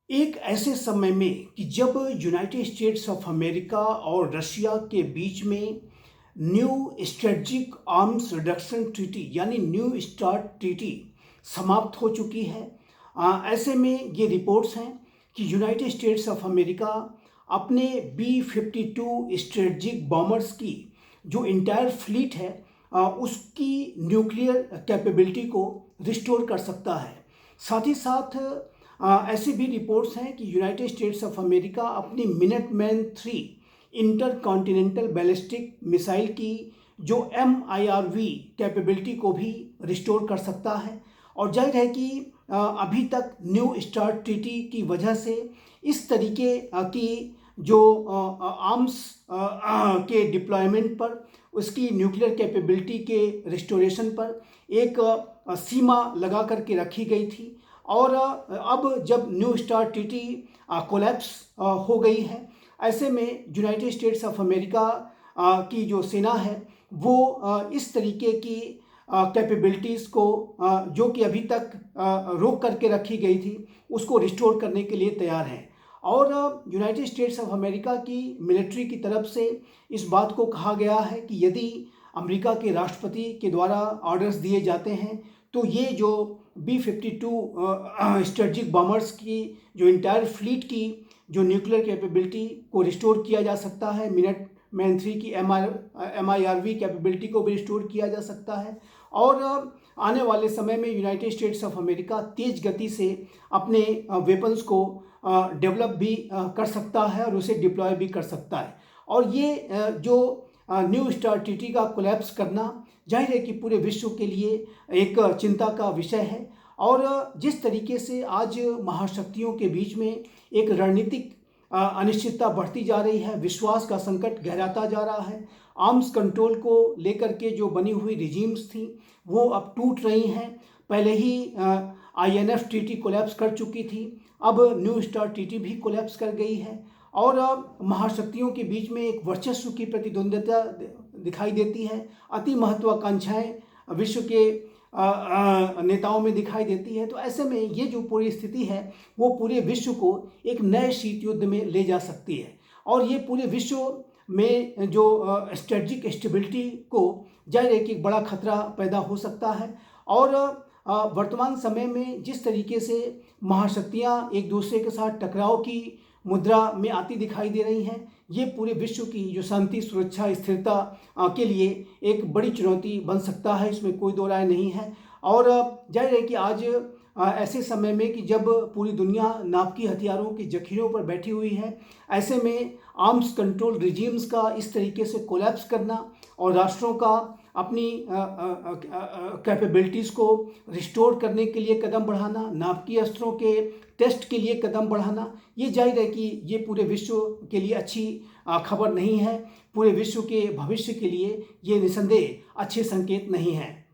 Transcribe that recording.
एक ऐसे समय में कि जब यूनाइटेड स्टेट्स ऑफ अमेरिका और रशिया के बीच में new strategic arms reduction treaty यानी न्यू स्टार्ट ट्रीटी समाप्त हो चुकी है। ऐसे में ये रिपोर्ट्स हैं कि यूनाइटेड स्टेट्स ऑफ अमेरिका अपने B-52 स्ट्रेटजिक बॉम्बर्स की जो इंटायर फ्लीट है उसकी न्यूक्लियर कैपेबिलिटी को रिस्टोर कर सकता है। साथ ही साथ ऐसे भी रिपोर्ट्स हैं कि यूनाइटेड स्टेट्स ऑफ अमेरिका अपनी Minuteman 3 inter continental ballistic missile की जो MIRV कैपेबिलिटी को भी रिस्टोर कर सकता है। और जाहिर है कि अभी तक न्यू स्टार्ट ट्रीटी की वजह से इस तरीके की जो आर्म्स के डिप्लॉयमेंट पर, उसकी न्यूक्लियर कैपेबिलिटी के रिस्टोरेशन पर एक सीमा लगा करके रखी गई थी। और अब जब न्यू स्टार्ट ट्रीटी कोलैप्स हो गई है, ऐसे में यूनाइटेड स्टेट्स ऑफ अमेरिका की जो सेना है वो इस तरीके की कैपेबिलिटीज़ को जो कि अभी तक रोक करके रखी गई थी उसको रिस्टोर करने के लिए तैयार है। और यूनाइटेड स्टेट्स ऑफ अमेरिका की मिलिट्री की तरफ से इस बात को कहा गया है कि यदि अमेरिका के राष्ट्रपति के द्वारा ऑर्डर्स दिए जाते हैं तो ये जो B-52 स्ट्रेटजिक बॉम्बर्स की जो इंटायर फ्लीट की जो न्यूक्लियर कैपेबिलिटी को रिस्टोर किया जा सकता है, मिनटमैन 3 की MIRV कैपेबिलिटी को भी रिस्टोर किया जा सकता है। और आने वाले समय में यूनाइटेड स्टेट्स ऑफ अमेरिका तेज़ गति से अपने वेपन्स को डेवलप भी कर सकता है और उसे डिप्लॉय भी कर सकता है। और ये जो न्यू स्टार्ट ट्रीटी का कोलैप्स करना जाहिर है कि पूरे विश्व के लिए एक चिंता का विषय है। और जिस तरीके से आज महाशक्तियों के बीच में एक रणनीतिक अनिश्चितता बढ़ती जा रही है, विश्वास का संकट गहराता जा रहा है, आर्म्स कंट्रोल को लेकर के जो बनी हुई रिजीम्स थी वो अब टूट रही हैं। पहले ही INF ट्रीटी कोलैप्स कर चुकी थी, अब न्यू स्टार्ट ट्रीटी भी कोलैप्स कर गई है। और महाशक्तियों के बीच में एक वर्चस्व की प्रतिद्वंद्विता दिखाई देती है, अति महत्वाकांक्षाएं विश्व के नेताओं में दिखाई देती है। तो ऐसे में ये जो पूरी स्थिति है वो पूरे विश्व को एक नए शीत युद्ध में ले जा सकती है। और ये पूरे विश्व में जो स्ट्रेटजिक स्टेबिलिटी को जाहिर है कि एक बड़ा खतरा पैदा हो सकता है। और वर्तमान समय में जिस तरीके से महाशक्तियां एक दूसरे के साथ टकराव की मुद्रा में आती दिखाई दे रही हैं, ये पूरे विश्व की जो शांति, सुरक्षा, स्थिरता के लिए एक बड़ी चुनौती बन सकता है, इसमें कोई दो राय नहीं है। और जाहिर है कि आज ऐसे समय में कि जब पूरी दुनिया नापाकी हथियारों की जखीरों पर बैठी हुई है, ऐसे में आर्म्स कंट्रोल रिजीम्स का इस तरीके से कोलैप्स करना और राष्ट्रों का अपनी कैपेबिलिटीज़ को रिस्टोर करने के लिए कदम बढ़ाना, नापाकी अस्त्रों के टेस्ट के लिए कदम बढ़ाना, ये जाहिर है कि ये पूरे विश्व के लिए अच्छी खबर नहीं है। पूरे विश्व के भविष्य के लिए ये निसंदेह अच्छे संकेत नहीं हैं।